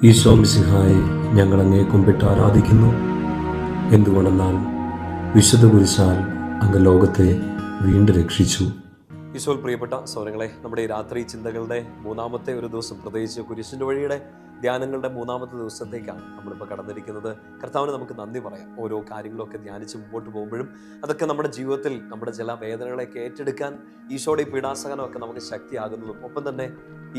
ഈശോ മിശിഹായെ ഞങ്ങൾ അങ്ങേ കുമ്പിട്ട് ആരാധിക്കുന്നു. എന്തുകൊണ്ടെന്നാൽ വിശുദ്ധ കുരിശാൽ അങ്ങ് ലോകത്തെ വീണ്ടും രക്ഷിച്ചു. ഈശോയിൽ പ്രിയപ്പെട്ട സൗരങ്ങളെ, നമ്മുടെ ഈ രാത്രി ചിന്തകളുടെ മൂന്നാമത്തെ ഒരു ദിവസം, പ്രത്യേകിച്ച് കുരിശിൻ്റെ വഴിയുടെ ധ്യാനങ്ങളുടെ മൂന്നാമത്തെ ദിവസത്തേക്കാണ് നമ്മളിപ്പോൾ കടന്നിരിക്കുന്നത്. കർത്താവിന് നമുക്ക് നന്ദി പറയാം. ഓരോ കാര്യങ്ങളൊക്കെ ധ്യാനിച്ച് മുമ്പോട്ട് പോകുമ്പോഴും അതൊക്കെ നമ്മുടെ ജീവിതത്തിൽ നമ്മുടെ ചില വേദനകളെയൊക്കെ ഏറ്റെടുക്കാൻ ഈശോയുടെ ഈ പീഡാസഹനമൊക്കെ നമുക്ക് ശക്തിയാകുന്നതും, ഒപ്പം തന്നെ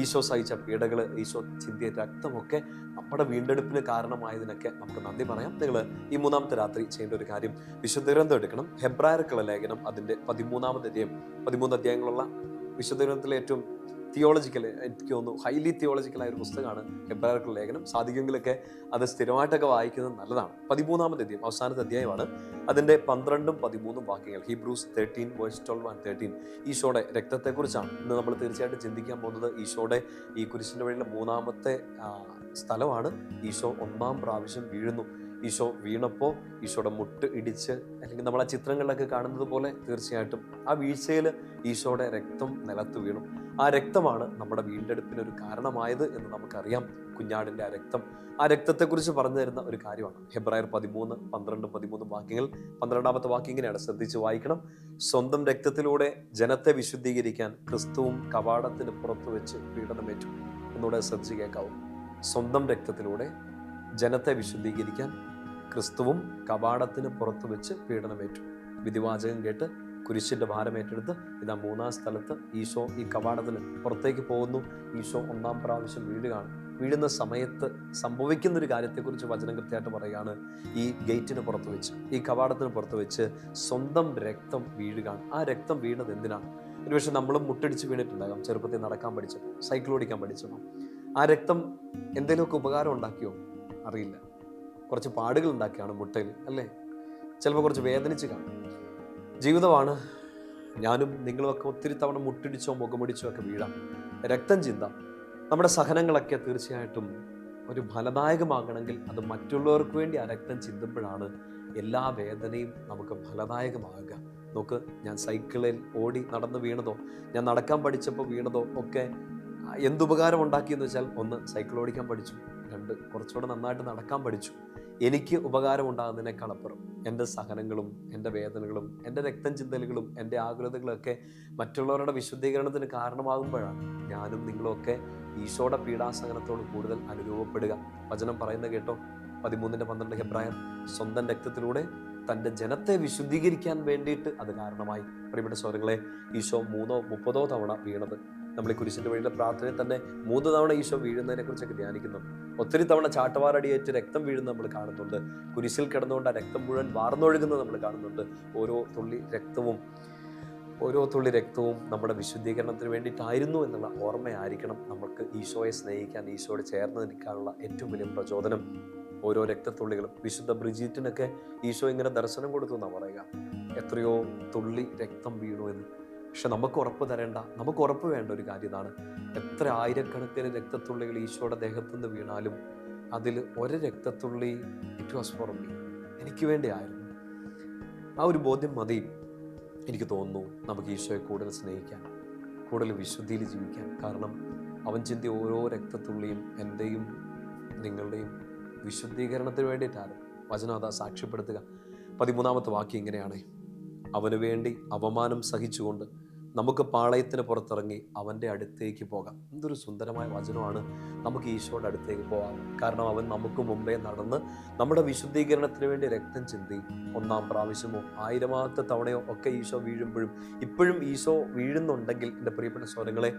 ഈശോ സഹിച്ച പീഡകൾ, ഈശോ ചിന്തിയ രക്തമൊക്കെ നമ്മുടെ വീണ്ടെടുപ്പിന് കാരണമായതിനൊക്കെ നമുക്ക് നന്ദി പറയാം. നിങ്ങൾ ഈ മൂന്നാമത്തെ രാത്രി ചെയ്യേണ്ട ഒരു കാര്യം, വിശുദ്ധ ഗ്രന്ഥം എടുക്കണം. ഹെബ്രായർക്കുള്ള ലേഖനം അതിൻ്റെ 13 അധ്യായങ്ങളുള്ള വിശുദ്ധ ഗ്രന്ഥത്തിലെ ഏറ്റവും തിയോളജിക്കൽ, എനിക്ക് തോന്നുന്നു ഹൈലി തിയോളജിക്കലായ ഒരു പുസ്തകമാണ് ഹെബ്രായർക്കുള്ള ലേഖനം. സാധിക്കുമെങ്കിലൊക്കെ അത് സ്ഥിരമായിട്ടൊക്കെ വായിക്കുന്നത് നല്ലതാണ്. 13 അധ്യായം, അവസാനത്തെ അധ്യായമാണ്. അതിൻ്റെ 12ഉം 13ഉം വാക്യങ്ങൾ, ഹീബ്രൂസ് 13:12-13, ഈശോയുടെ രക്തത്തെക്കുറിച്ചാണ് ഇന്ന് നമ്മൾ തീർച്ചയായിട്ടും ചിന്തിക്കാൻ പോകുന്നത്. ഈശോയുടെ ഈ കുരിശിൻ്റെ വഴിയിലെ മൂന്നാമത്തെ സ്ഥലമാണ്. ഈശോ 1-ാം പ്രാവശ്യം വീഴുന്നു. ഈശോ വീണപ്പോൾ ഈശോയുടെ മുട്ട് ഇടിച്ച്, അല്ലെങ്കിൽ നമ്മൾ ആ ചിത്രങ്ങളിലൊക്കെ കാണുന്നത് പോലെ തീർച്ചയായിട്ടും ആ വീഴ്ചയിൽ ഈശോയുടെ രക്തം നിലത്ത് വീണു. ആ രക്തമാണ് നമ്മുടെ വീണ്ടെടുപ്പിനൊരു കാരണമായത് എന്ന് നമുക്കറിയാം. കുഞ്ഞാടിൻ്റെ ആ രക്തം, ആ രക്തത്തെക്കുറിച്ച് പറഞ്ഞു തരുന്ന ഒരു കാര്യമാണ് ഹെബ്രായർ 13 വാക്യങ്ങൾ. 12ാമത്തെ വാക്യം ഇങ്ങനെയാണ്, ശ്രദ്ധിച്ച് വായിക്കണം. സ്വന്തം രക്തത്തിലൂടെ ജനത്തെ വിശുദ്ധീകരിക്കാൻ ക്രിസ്തുവും കവാടത്തിന് പുറത്തു വെച്ച് പീഡനമേറ്റു. ഒന്നുകൂടെ ശ്രദ്ധിച്ച് കേൾക്കാവും. സ്വന്തം രക്തത്തിലൂടെ ജനത്തെ വിശുദ്ധീകരിക്കാൻ ക്രിസ്തുവും കവാടത്തിന് പുറത്തു വെച്ച് പീഡനമേറ്റു. വിധിവാചകം കേട്ട് കുരിശിൻ്റെ ഭാരം ഏറ്റെടുത്ത് ഇതാ 3-ാം സ്ഥലത്ത് ഈശോ ഈ കവാടത്തിന് പുറത്തേക്ക് പോകുന്നു. ഈശോ 1-ാം പ്രാവശ്യം വീഴുകയാണ്. വീഴുന്ന സമയത്ത് സംഭവിക്കുന്നൊരു കാര്യത്തെക്കുറിച്ച് വചനം കൃത്യമായിട്ട് പറയുകയാണ്. ഈ ഗേറ്റിന് പുറത്ത് വെച്ച്, ഈ കവാടത്തിന് പുറത്ത് വെച്ച് സ്വന്തം രക്തം വീഴുകയാണ്. ആ രക്തം വീണത് എന്തിനാണ്? ഒരുപക്ഷെ നമ്മളും മുട്ടടിച്ച് വീണിട്ടുണ്ടാകാം. ചെറുപ്പത്തിൽ നടക്കാൻ പഠിച്ചപ്പോൾ, സൈക്കിൾ ഓടിക്കാൻ പഠിച്ചപ്പോൾ ആ രക്തം എന്തെങ്കിലുമൊക്കെ ഉപകാരം ഉണ്ടാക്കിയോ? അറിയില്ല. കുറച്ച് പാടുകൾ ഉണ്ടാക്കിയാണ് മുട്ടയിൽ, അല്ലേ? ചിലപ്പോൾ കുറച്ച് വേദനിച്ച് കാണും. ജീവിതമാണ്. ഞാനും നിങ്ങളുമൊക്കെ ഒത്തിരി തവണ മുട്ടിടിച്ചോ മുഖമുടിച്ചോ ഒക്കെ വീഴാം. രക്തം ചിന്താം. നമ്മുടെ സഹനങ്ങളൊക്കെ തീർച്ചയായിട്ടും ഒരു ഫലദായകമാകണമെങ്കിൽ അത് മറ്റുള്ളവർക്ക് വേണ്ടി ആ രക്തം ചിന്തുമ്പോഴാണ് എല്ലാ വേദനയും നമുക്ക് ഫലദായകമാകുക. നോക്ക്, ഞാൻ സൈക്കിളിൽ ഓടി നടന്ന് വീണതോ, ഞാൻ നടക്കാൻ പഠിച്ചപ്പോൾ വീണതോ ഒക്കെ എന്തുപകാരം ഉണ്ടാക്കിയെന്ന് വെച്ചാൽ, 1, സൈക്കിൾ ഓടിക്കാൻ പഠിച്ചു. 2, കുറച്ചുകൂടെ നന്നായിട്ട് നടക്കാൻ പഠിച്ചു. എനിക്ക് ഉപകാരം ഉണ്ടാകുന്നതിനേക്കാളപ്പുറം എൻ്റെ സഹനങ്ങളും എൻ്റെ വേദനകളും എൻ്റെ രക്തം ചിന്തലുകളും എൻ്റെ ആകുലതകളൊക്കെ മറ്റുള്ളവരുടെ വിശുദ്ധീകരണത്തിന് കാരണമാകുമ്പോഴാണ് ഞാനും നിങ്ങളുമൊക്കെ ഈശോയുടെ പീഡാസഹനത്തോട് കൂടുതൽ അനുരൂപപ്പെടുക. വചനം പറയുന്നത് കേട്ടോ, 13:12 ഹെബ്രായർ, സ്വന്തം രക്തത്തിലൂടെ തൻ്റെ ജനത്തെ വിശുദ്ധീകരിക്കാൻ വേണ്ടിയിട്ട് അത് കാരണമായി. പ്രിയപ്പെട്ട സഹോദരങ്ങളെ, ഈശോ 30 തവണ വീണത് നമ്മൾ ഈ കുരിശിൻ്റെ വഴിയിലെ പ്രാർത്ഥനയിൽ തന്നെ 3 തവണ ഈശോ വീഴുന്നതിനെ കുറിച്ചൊക്കെ ധ്യാനിക്കുന്നുണ്ട്. ഒത്തിരി തവണ ചാട്ടവാറടിയേറ്റ് രക്തം വീഴുന്നത് നമ്മൾ കാണുന്നുണ്ട്. കുരിശിൽ കിടന്നുകൊണ്ട് ആ രക്തം മുഴുവൻ വാർന്നൊഴുകുന്നത് നമ്മൾ കാണുന്നുണ്ട്. ഓരോ തുള്ളി രക്തവും നമ്മുടെ വിശുദ്ധീകരണത്തിന് വേണ്ടിയിട്ടായിരുന്നു എന്നുള്ള ഓർമ്മയായിരിക്കണം നമുക്ക് ഈശോയെ സ്നേഹിക്കാൻ, ഈശോയോട് ചേർന്ന് നിൽക്കാനുള്ള ഏറ്റവും വലിയ പ്രചോദനം. ഓരോ രക്തത്തുള്ളികളും, വിശുദ്ധ ബ്രിജീറ്റിനൊക്കെ ഈശോ ഇങ്ങനെ ദർശനം കൊടുത്തു എന്നാണ് പറയുക. എത്രയോ തുള്ളി രക്തം വീണു എന്ന്. പക്ഷെ നമുക്ക് ഉറപ്പ് വേണ്ട ഒരു കാര്യം ഇതാണ്. എത്ര ആയിരക്കണക്കിന് രക്തത്തുള്ളികൾ ഈശോയുടെ ദേഹത്തുനിന്ന് വീണാലും അതിൽ ഒരു രക്തത്തുള്ളി ഇറ്റ് വാസ് ഫോർ മീ, എനിക്ക് വേണ്ടിയായിരുന്നു. ആ ഒരു ബോധ്യം മതി, എനിക്ക് തോന്നുന്നു, നമുക്ക് ഈശോയെ കൂടുതൽ സ്നേഹിക്കാൻ, കൂടുതൽ വിശുദ്ധിയിൽ ജീവിക്കാൻ. കാരണം അവൻ ചിന്തിയ ഓരോ രക്തത്തുള്ളിയും എൻ്റെയും നിങ്ങളുടെയും വിശുദ്ധീകരണത്തിന് വേണ്ടിയിട്ടാണ്. വചനം അതാ സാക്ഷ്യപ്പെടുത്തുക. 13ാമത്തെ വാക്യം ഇങ്ങനെയാണ്, അവന് വേണ്ടി അവമാനം സഹിച്ചുകൊണ്ട് നമുക്ക് പാളയത്തിന് പുറത്തിറങ്ങി അവൻ്റെ അടുത്തേക്ക് പോകാം. എന്തൊരു സുന്ദരമായ വചനമാണ്. നമുക്ക് ഈശോയുടെ അടുത്തേക്ക് പോകാം. കാരണം അവൻ നമുക്ക് മുമ്പേ നടന്ന് നമ്മുടെ വിശുദ്ധീകരണത്തിന് വേണ്ടി രക്തം ചിന്തി. 1-ാം പ്രാവശ്യമോ 1000-ാമത്തെ തവണയോ ഒക്കെ ഈശോ വീഴുമ്പോഴും ഇപ്പോഴും ഈശോ വീഴുന്നുണ്ടെങ്കിൽ, എൻ്റെ പ്രിയപ്പെട്ട സഹോദരങ്ങളെ,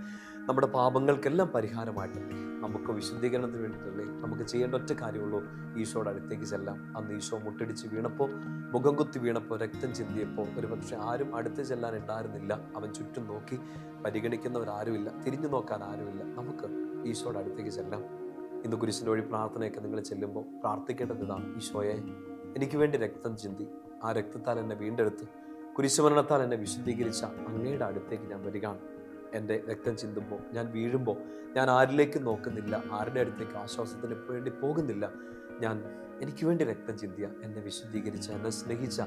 നമ്മുടെ പാപങ്ങൾക്കെല്ലാം പരിഹാരമായിട്ടല്ലേ, നമുക്ക് വിശുദ്ധീകരണത്തിന് വേണ്ടിയിട്ടല്ലേ നമുക്ക് ചെയ്യേണ്ട ഒറ്റ കാര്യമുള്ളൂ, ഈശോയുടെ അടുത്തേക്ക് ചെല്ലാം. അന്ന് ഈശോ മുട്ടടിച്ച് വീണപ്പോൾ, മുഖം കുത്തി വീണപ്പോൾ, രക്തം ചിന്തിയപ്പോൾ ഒരുപക്ഷെ ആരും അടുത്ത് ചെല്ലാൻ ഉണ്ടായിരുന്നില്ല. അവൻ ചുറ്റും നോക്കി, പരിഗണിക്കുന്നവരാരുമില്ല, തിരിഞ്ഞു നോക്കാൻ ആരുമില്ല. നമുക്ക് ഈശോയുടെ അടുത്തേക്ക് ചെല്ലാം. ഇന്ന് കുരിശിൻ്റെ വഴി പ്രാർത്ഥനയൊക്കെ നിങ്ങൾ ചെല്ലുമ്പോൾ പ്രാർത്ഥിക്കേണ്ടത് ഇതാണ്: ഈശോയെ, എനിക്ക് വേണ്ടി രക്തം ചിന്തി, ആ രക്തത്താൽ എന്നെ വീണ്ടെടുത്ത് കുരിശുമരണത്താൽ എന്നെ വിശുദ്ധീകരിച്ച അങ്ങയുടെ അടുത്തേക്ക് ഞാൻ വരികയാണ്. എൻ്റെ രക്തം ചിന്തുമ്പോൾ, ഞാൻ വീഴുമ്പോൾ, ഞാൻ ആരിലേക്കും നോക്കുന്നില്ല, ആരുടെ അടുത്തേക്ക് ആശ്വാസത്തിന് വേണ്ടി പോകുന്നില്ല. എനിക്ക് വേണ്ടി രക്തം ചിന്തിയ, എന്നെ വിശുദ്ധീകരിച്ച, എന്നെ സ്നേഹിച്ച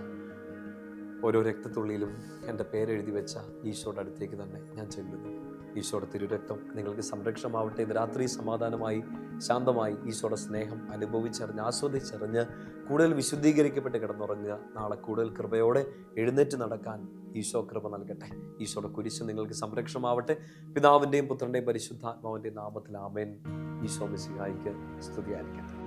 ഓരോ രക്തത്തുള്ളിയിലും എൻ്റെ പേരെഴുതി വെച്ച ഈശോയുടെ അടുത്തേക്ക് തന്നെ ഞാൻ ചെല്ലുന്നു. ഈശോയുടെ തിരുരക്തം നിങ്ങൾക്ക് സംരക്ഷണമാവട്ടെ. ഇന്ന് രാത്രി സമാധാനമായി ശാന്തമായി ഈശോയുടെ സ്നേഹം അനുഭവിച്ചറിഞ്ഞ് ആസ്വദിച്ചറിഞ്ഞ് കൂടുതൽ വിശുദ്ധീകരിക്കപ്പെട്ട് കിടന്നുറങ്ങുക. നാളെ കൂടുതൽ കൃപയോടെ എഴുന്നേറ്റ് നടക്കാൻ ഈശോ കൃപ നൽകട്ടെ. ഈശോയുടെ കുരിശ് നിങ്ങൾക്ക് സംരക്ഷണമാവട്ടെ. പിതാവിൻ്റെയും പുത്രൻ്റെയും പരിശുദ്ധാത്മാവിൻ്റെയും നാമത്തിൽ ആമേൻ. ഈശോ മിശിഹായ്ക്ക് സ്തുതിയായിരിക്കട്ടെ.